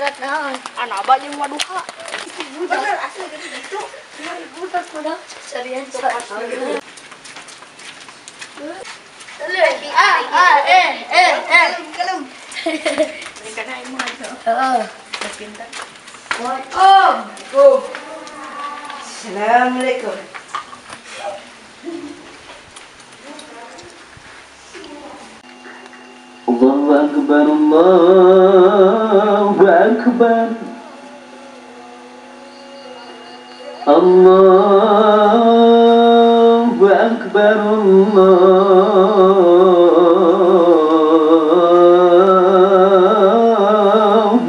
budak naon? Anak abah jeung waduha. Bener asli gitu. Budak serian sok. Kalem. Ini kana aing mah aja. Heeh. Pintar. Waalaikumsalam. Assalamualaikum. Allahu Akbar, Allahu Akbar, Allahu Akbar, Allahu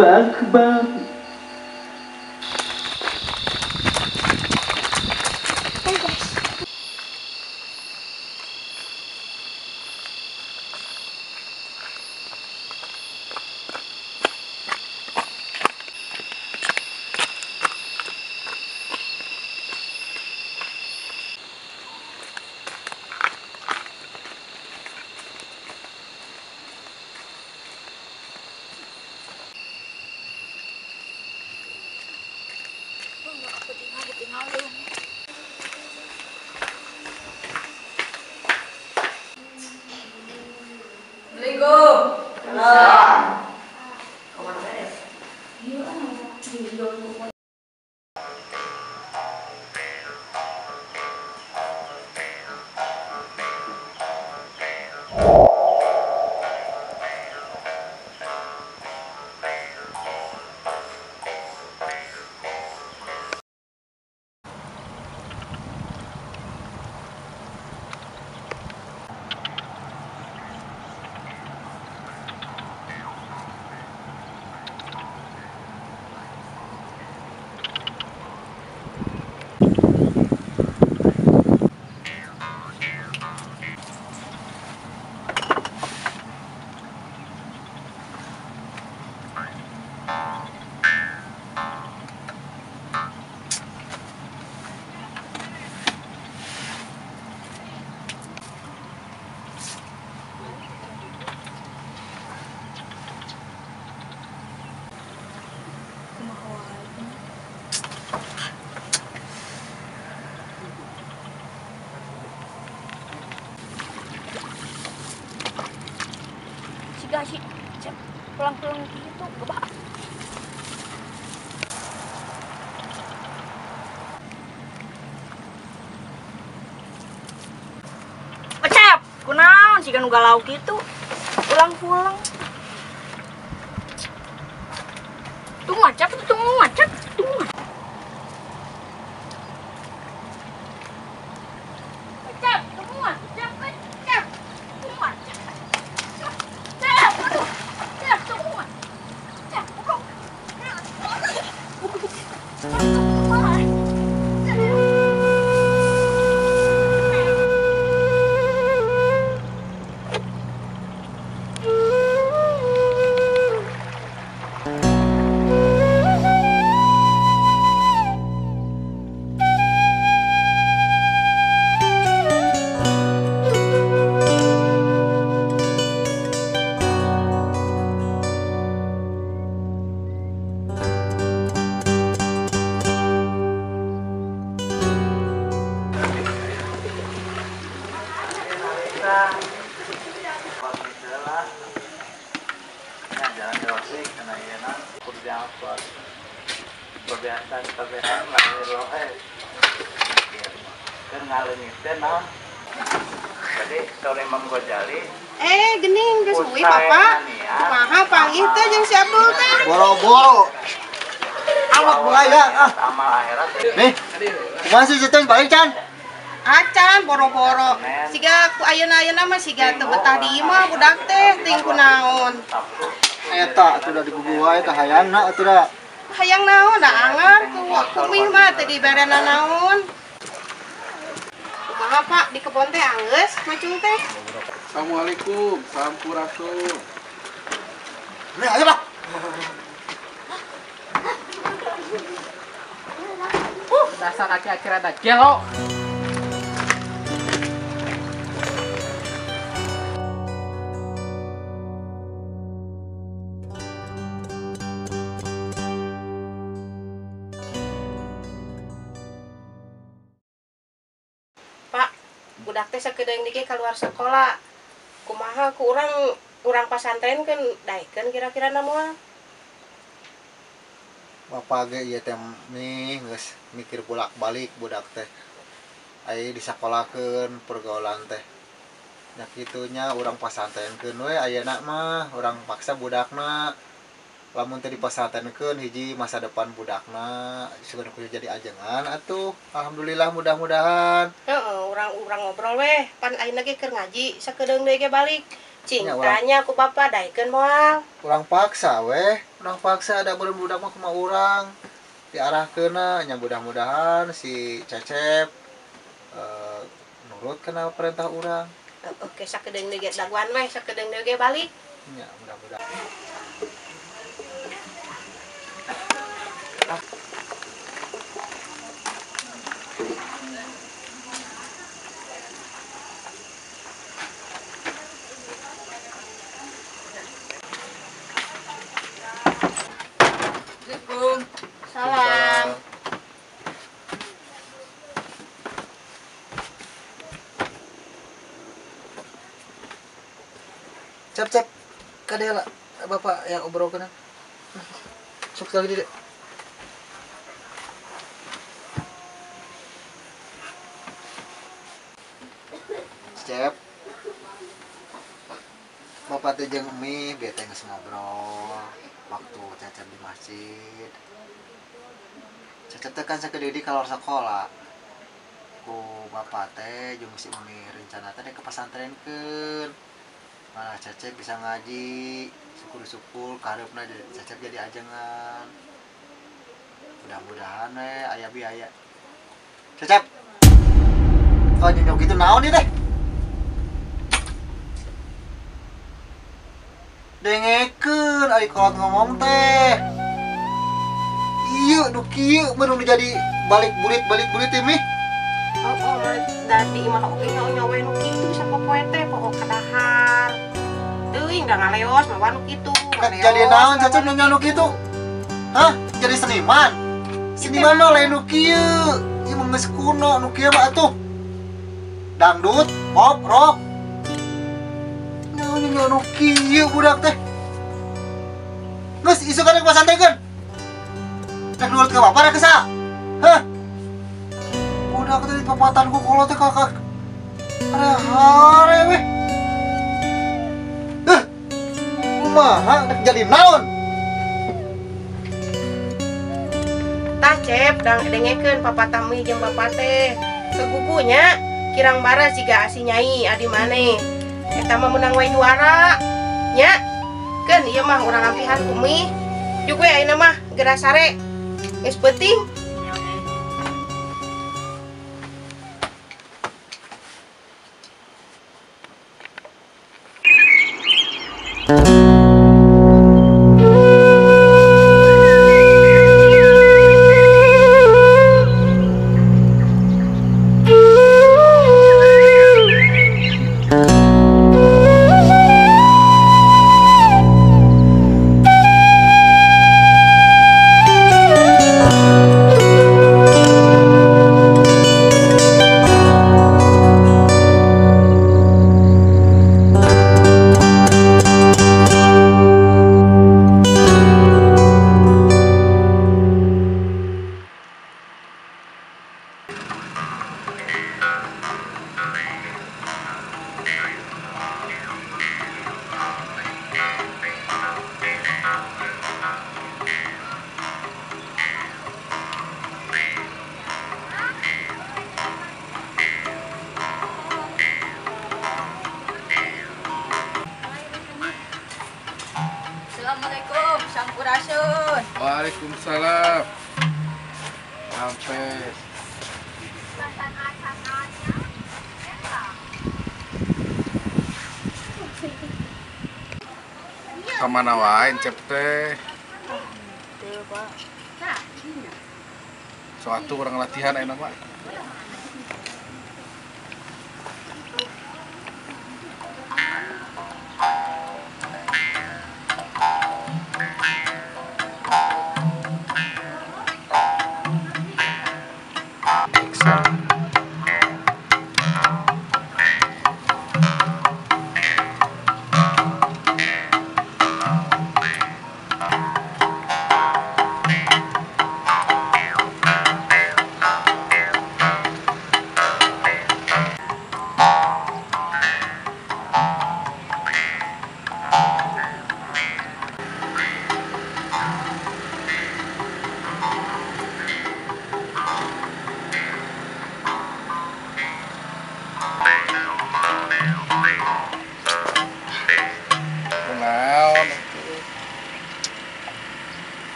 Akbar. Sih pulang-pulang gitu gebah. Pecep, kunaon sih kan galau gitu. Pulang-pulang. Tunggu macet, tunggu macet, tunggu. Pecep, tunggu macet, pecep. Tunggu macet. Kebiasaan lahir rohe kan ngalengitnya nah jadi sore Imam Ghazali Gening geus suwi papa. Kumaha panggih teh jeung si Abdul teh? Boro-boro. Awak mulai ya. amal akhirat Nih. Kumaha sih Ceteng balik Can? Acan boro-boro. Siga ku ayeuna-ayeuna mah siga teu betah di imah budak teh ting kunaon. Eta atuh da digugua eta hayangna atuh da. Hayang naon da angar kumih mah teu diberena naon. Kumaha Pak di kebon teh anggeus macung teh? Assalamualaikum, sampurasun. Nih ayo Pak. Dasar aki-aki rada gelo. budak teh sakedeung ge keluar sekolah. Kumaha ku urang pasantren kan daekeun kira-kira namual. Bapak ge ieu teh nih geus mikir bolak-balik budak teh. Aya disakolahkeun pergaulan teh. Nya kitunya urang pasantrenkeun we ayeuna mah urang paksa budakna. Lamun teh dipasantrenkeun hiji masa depan budakna sugan kudu jadi ajengan atuh. Alhamdulillah mudah-mudahan. Heeh, urang ngobrol weh, pan ayeuna ge keur ngaji sakedeung deui ge balik. Ya, Cintanya ku bapa daekeun moal. Urang paksa weh, urang paksa ada budak mah kumaha urang. Diarahkeunna nya mudah-mudahan si Cecep nurut kana perintah urang. Oke, sakedeung deui ge daguan weh, sakedeung deui ge balik. Ya, mudah-mudahan. Salam. Cep, kadea lah Bapak yang obrolkeun. Sok lagi deh. Cep. Bapak teh jeung Emi bete geus ngobrol waktu Cecep di masjid. Cecep teh kan sakedeui kalor sekolah. Ku bapak teh jeung si Emi rencana teh ke pasantrenkeun. Malah Cecep bisa ngaji, syukur-syukur kareupna Cecep jadi ajengan. Mudah-mudahan aya biaya. Cecep. Kau nyonyok gitu naon ieu teh? Dengekeun ari kolot ngomong teh. Ieu nu kieu baru jadi balik bulit mi. Oh, tadi mah oke nyawe nu kitu sapopoe teh pokok kadahar. Teuing da ngaleos mah nu kitu. Jadi naon Cecep nyonya nu kitu? Hah? Jadi seniman? Seniman mah lain nu kieu. Ieu mah geus kuno nu kieu mah atuh. Dangdut, pop, rock. Nyonya nu kieu budak teh. Geus isu kana pasantrenkeun. Rek nurut ka bapak rek kesa. Hah? Budak teh di papatanku kolot teh kakak. Hare weh. Kumaha jadi naon? Tah Cep dang dengekeun papa tami jeung bapak teh. Kegugunya kirang bara siga asi nyai adi maneh. Eta mah menang wae juara. Nya. Keun ieu mah urang ampihan Umi. Juk we ayeuna mah geura sare. Geus penting. Assalamualaikum, Sampurasun. Waalaikumsalam. Sampai kemana wae Cep teh? Suatu orang latihan enak mah.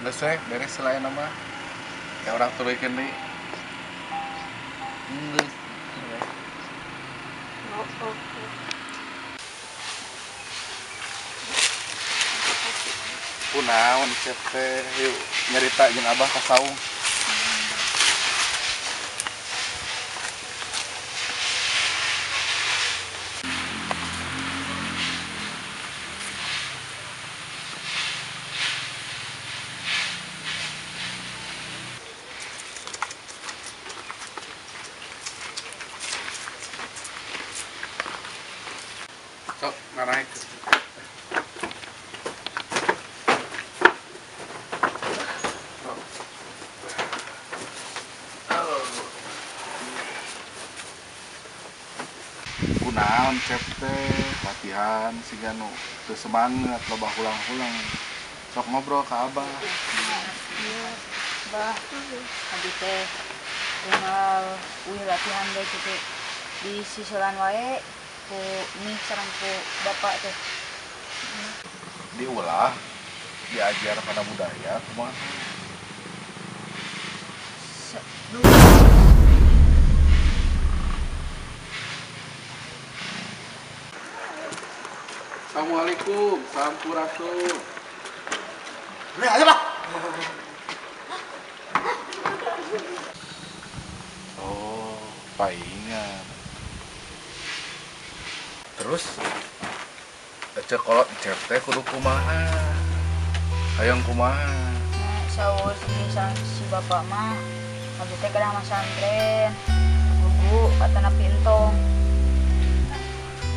Geus we beres selain nama. Ya orang turikeun deui. Geus. Kunaon cep teh yuk nyarita jeung Abah ka saung. Sok ngaraik. Kunaon cep teh latihan siga nu teu semangat loba ulang-ulang. Sok ngobrol ka Abah. Bah, abi teh tinggal uih latihan deh gitu di sisilan wae ku mie sareng ku bapak teh. Diulah, diajar pada budaya kumaha. Assalamualaikum, sampurasun. Udah aja Pak. Oh, paingan. Terus cek kolot cep teh kudu kumaha? Hayang kumaha? Nah, saur si bapak mah abi teh kadang masantren. Gugu katana pintong.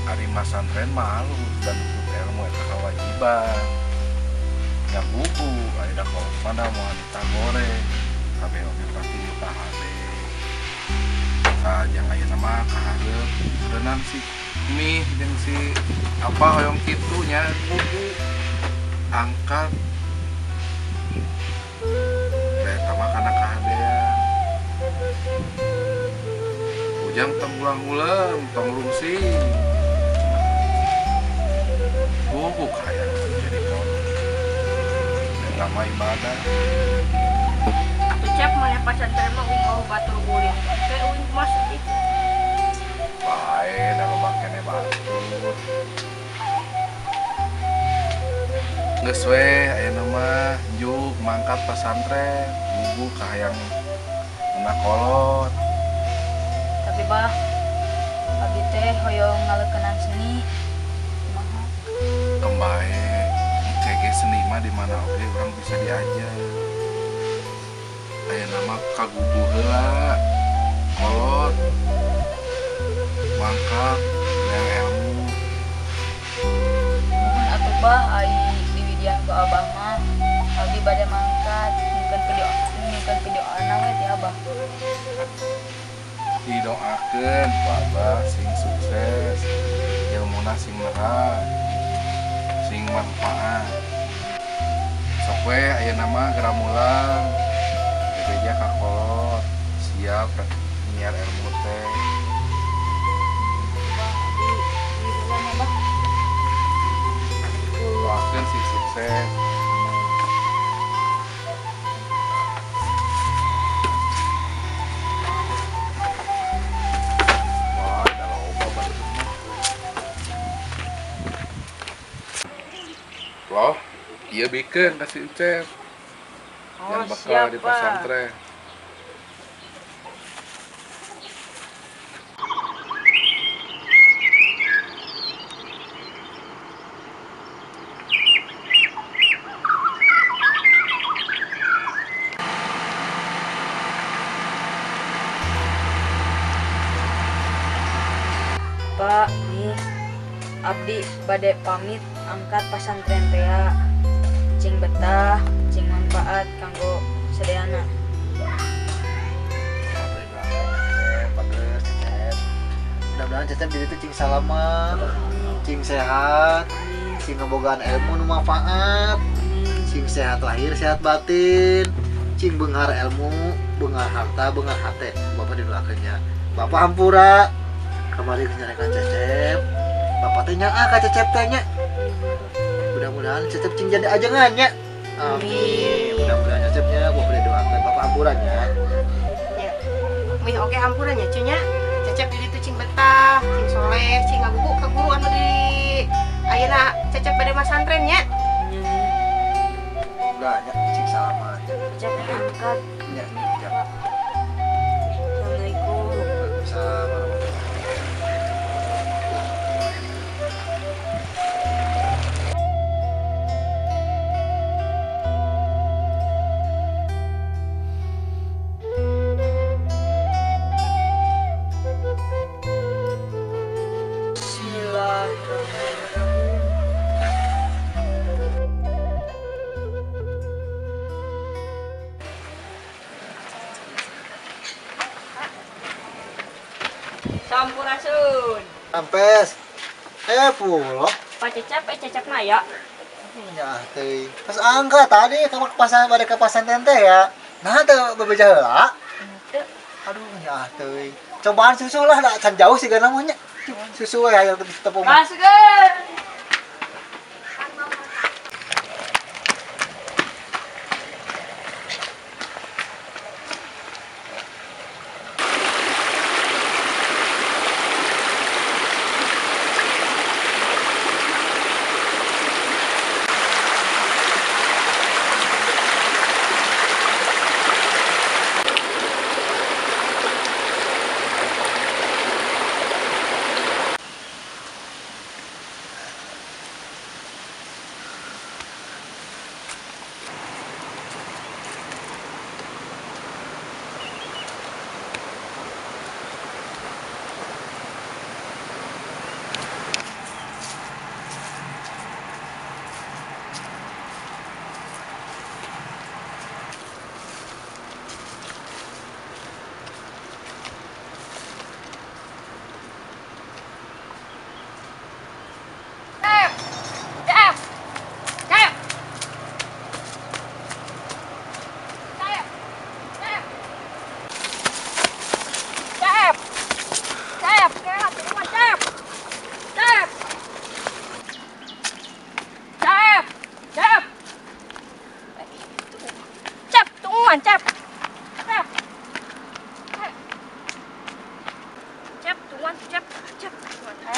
Ari masantren malu dan nuntut ilmu eta kewajiban. Nya buku aya da kolot mana moal ditagore. Kabeh oge pasti ditahade. Sajang ayeuna mah kahareup berenang si mie jeung si apa hoyong kitu nya buku angkat. Eta mah kana kahadean. Ujang tong ulang-ulang, tong lungsing. Buku kaya jadi kolot. Lama ibadah. Atuh cep mana pasantren mah uing mau batur ulin. Teh uing masuk itu. Bae, da loba keneh batur. Geus we ayeuna mah juk mangkat pasantren, bubu kahayang meunah kolot. Tapi bah, abi teh hoyong ngaleukeunnan seni. Kumaha? Kembae, kege seni mah di mana oge urang bisa diajar. Ayeuna mah kagugu heula. Kolot mangkat yang ilmu. Mohon atuh bah ai diwidian ku abah mah. Abi bade mangkat, nyimpen video anak we ti abah. Didoakeun ku Abah sing sukses, ilmuna sing merah, sing manfaat. Sok we ayeuna mah geramulang bebeja ka kolot, siap nyiar ilmu teh. Bah, abi duluan ya bah. Doakeun sing sukses. Wah, da loba batur mah. Loh, iya bikin kasih Encep. Yang bakal di pesantren. Pak, nih abdi bade pamit angkat pasantren teh. Cing betah, cing manfaat kanggo sedeana. Mudah-mudahan Cecep jadi itu cing salamat, cing sehat, cing ngebogaan ilmu nu manfaat, cing sehat lahir, sehat batin, cing beunghar ilmu, beunghar harta, beunghar hate. Bapak didoakeunnya. Bapak hampura kemarin kenyarekan Cecep. Bapak teh nyaah ka Cecep teh nya. Mudah-mudahan Cecep cing jadi ajengannya. Amin. Mudah-mudahan Cecepnya gua boleh doakan Bapak ampurannya. Ya. Mih oke hampurannya cunya. Cecep di ditu cing betah, cing soleh, cing ngagugu ke guru anu di ayeuna Cecep bade masantren nya. Udah nya cing salaman. Cecep angkat. Ya, ya. Assalamualaikum. Waalaikumsalam warahmatullahi Sampurasun. Sampes. Pulo. Pak Cecep Maya. Ya, teh. Pas angka tadi kamu ke pasar pada ke pasantren teh ya. Nah, teh bebeja heula. Aduh, ya teh. Cobaan susu lah, da can jauh sih gana namanya. Susu we aya tepung. Masukkan.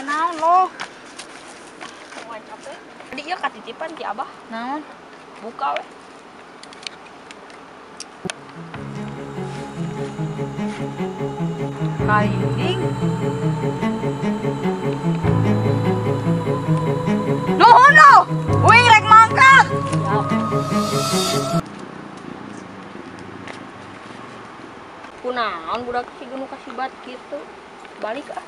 Naon lo? Tadi ieu katitipan ti Abah. Naon? Buka we. Kailing. Nuhun lo. Uing rek mangkat. Kunaon budak si genu kasibat gitu. Balik ah.